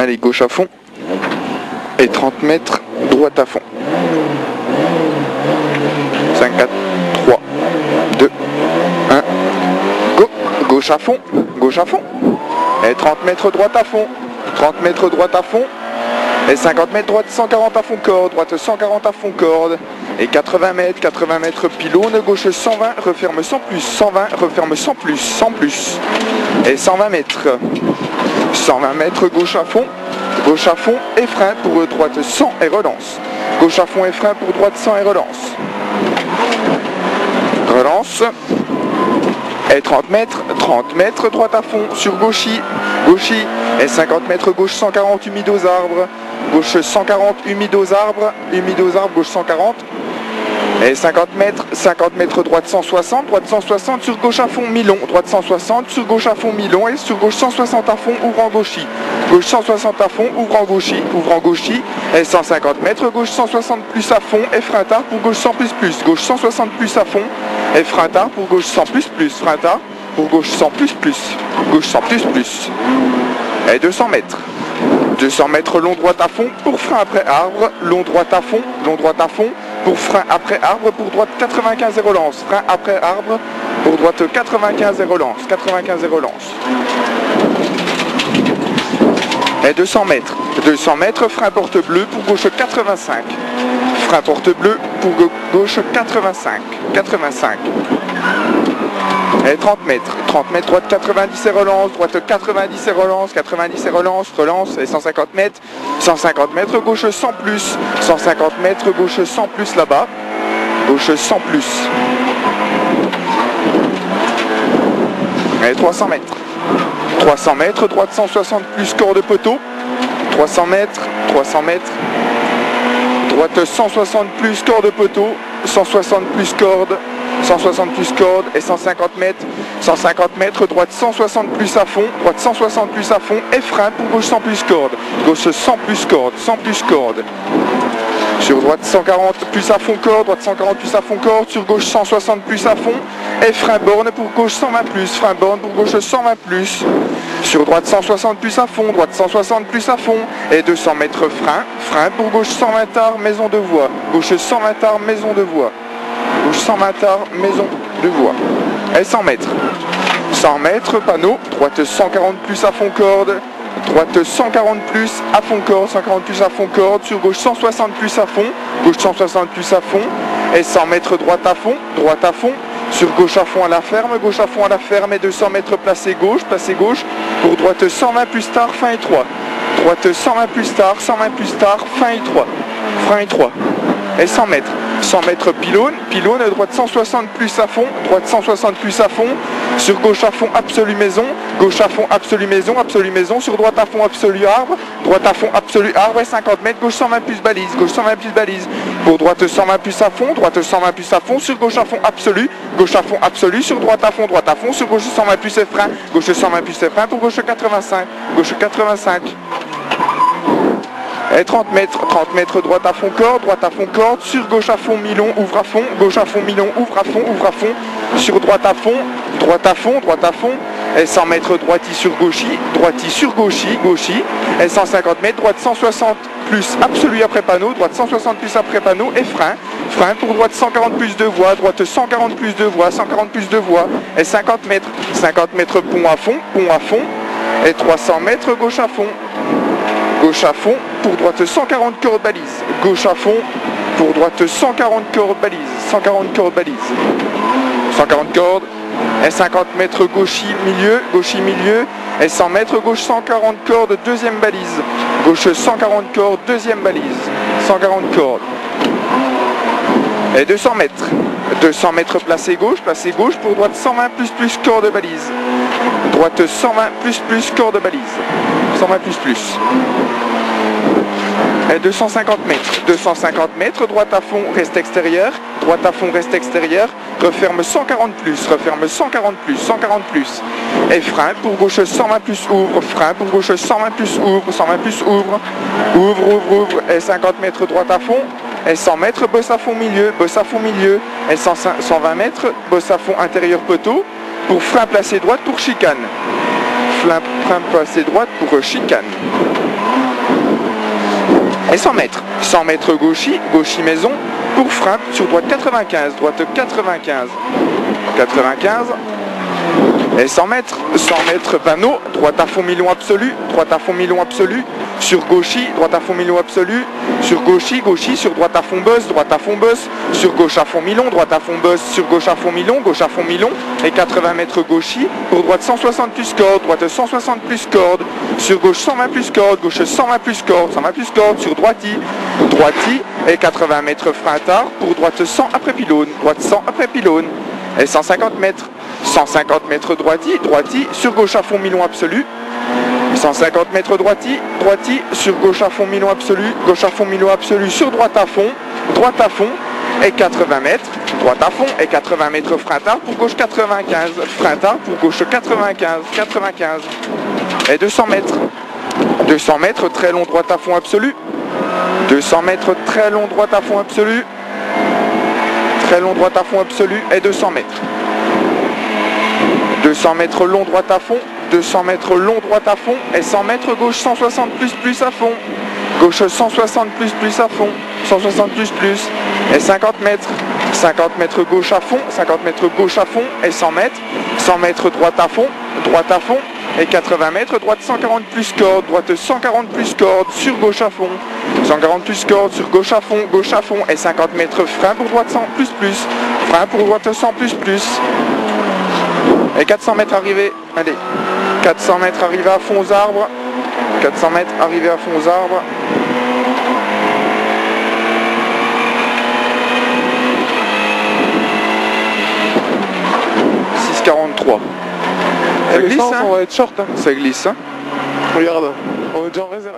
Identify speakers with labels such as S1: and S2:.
S1: Allez, gauche à fond. Et 30 mètres, droite à fond. 5, 4, 3, 2, 1. Go. Gauche à fond. Gauche à fond. Et 30 mètres, droite à fond. 30 mètres, droite à fond. Et 50 mètres, droite 140 à fond corde. Droite 140 à fond corde. Et 80 mètres pylône, gauche 120, referme 100 plus, 120, referme 100 plus, 100 plus. Et 120 mètres. 120 mètres, gauche à fond et frein pour droite 100 et relance. Gauche à fond et frein pour droite 100 et relance. Relance. Et 30 mètres, droite à fond sur gauchis, et 50 mètres gauche 140 humide aux arbres, gauche 140 humide aux arbres, gauche 140, et 50 mètres droite 160 sur gauche à fond mi-long, droite 160 sur gauche à fond mi-long et sur gauche 160 à fond, ouvrant gauchis, gauche 160 à fond, ouvrant gauchis, et 150 mètres, gauche 160 plus à fond et frein tard pour gauche 100 plus, gauche 160 plus à fond et frein tard pour gauche 100 plus, frein tard pour gauche 100 plus, gauche 100 plus, et 200 mètres. 200 mètres long droite à fond pour frein après arbre, long droite à fond pour frein après arbre pour droite 95 et relance, frein après arbre pour droite 95 et relance, Et 200 mètres, frein porte bleu pour gauche 85, frein porte bleu pour gauche 85. Et 30 mètres, droite 90 et relance, droite 90 et relance, et 150 mètres, gauche 100 plus, 150 mètres, gauche 100 plus là-bas, gauche 100 plus. Et 300 mètres, droite 160 plus, corde poteau, 300 mètres, droite 160 plus, corde poteau, 160 plus corde, et 150 mètres, droite 160 plus à fond, et frein pour gauche 100 plus corde, gauche 100 plus corde, sur droite 140 plus à fond corde, droite 140 plus à fond corde, sur gauche 160 plus à fond, et frein borne pour gauche 120 plus, frein borne pour gauche 120 plus, sur droite 160 plus à fond, droite 160 plus à fond, et 200 mètres frein pour gauche 120 tard, maison de voie, gauche 120 tard, maison de voie. Gauche 120 tard, maison de voie. Et 100 mètres, panneau, droite 140 plus à fond corde, droite 140 plus à fond corde, sur gauche 160 plus à fond, et 100 mètres droite à fond, sur gauche à fond à la ferme, et 200 mètres placé gauche, pour droite 120 plus tard, fin étroit, droite 120 plus tard, fin étroit, et 100 mètres pylône, droite 160 plus à fond, sur gauche à fond absolu maison, absolu maison, sur droite à fond absolu arbre, et 50 mètres, gauche 120 plus balise, pour droite 120 plus à fond, sur gauche à fond absolu, sur droite à fond, sur gauche 120 plus et frein, pour gauche 85, Et 30 mètres, droite à fond corde, sur gauche à fond mi-long, ouvre à fond, sur droite à fond, et 100 mètres droiti sur gauchis, et 150 mètres, droite 160 plus absolu après panneau, et frein pour droite 140 plus de voie, droite 140 plus de voie, et 50 mètres pont à fond, et 300 mètres gauche à fond pour droite 140 corde balise, gauche à fond pour droite 140 corde balise, 140 cordes, et 50 mètres gauchis milieu, et 100 mètres gauche 140 cordes deuxième balise, gauche 140 cordes deuxième balise, 140 cordes, et 200 mètres placé gauche pour droite 120 plus corde balise, droite 120 plus corde balise, 120 plus. Et 250 mètres, droite à fond reste extérieur, referme 140 plus, et frein pour gauche 120 plus ouvre, ouvre, et 50 mètres droite à fond, et 100 mètres bosse à fond milieu, et 120 mètres bosse à fond intérieur poteau, pour frein placé droite pour chicane, Et 100 mètres. 100 mètres gauchis, gauchis maison, pour frein sur droite 95, droite 95. 95. Et 100 mètres panneau, droite à fond mi-long absolu, droite à fond mi-long absolu, sur gauchis, droite à fond mi-long absolu, sur gauchis, gauchis, sur droite à fond boss, droite à fond boss, sur gauche à fond mi-long, droite à fond boss, sur gauche à fond mi-long, gauche à fond mi-long, et 80 mètres gauchis, pour droite 160 plus corde, droite 160 plus corde, sur gauche 120 plus corde, gauche 120 plus corde, 120 plus corde, sur droiti, droiti, et 80 mètres frein tard, pour droite 100 après pylône, droite 100 après pylône, et 150 mètres. 150 mètres droiti, droiti, sur gauche à fond mi-long absolu. 150 mètres droiti, droiti, sur gauche à fond mi-long absolu, gauche à fond mi-long absolu, sur droite à fond, et 80 mètres, droite à fond, et 80 mètres frein tard pour gauche 95, frein tard pour gauche 95, 95, et 200 mètres. 200 mètres, très long droite à fond absolu. 200 mètres, très long droite à fond absolu. Très long droite à fond absolu, et 200 mètres. 200 mètres long droite à fond, 200 mètres long droite à fond, et 100 mètres gauche 160 plus à fond, gauche 160 plus à fond, 160 plus, et 50 mètres, 50 mètres gauche à fond, 50 mètres gauche à fond, et 100 mètres droite à fond, et 80 mètres, droite 140 plus corde, droite 140 plus corde, sur gauche à fond, 140 plus corde, sur gauche à fond, et 50 mètres frein pour droite 100 plus, frein pour droite 100 plus, et 400 mètres arrivée, allez, 400 mètres arrivée à fond aux arbres, 400 mètres arrivée à fond aux arbres, 6,43. Ça glisse, hein. On va être short, hein. Ça glisse, hein. Regarde, on est déjà en réserve.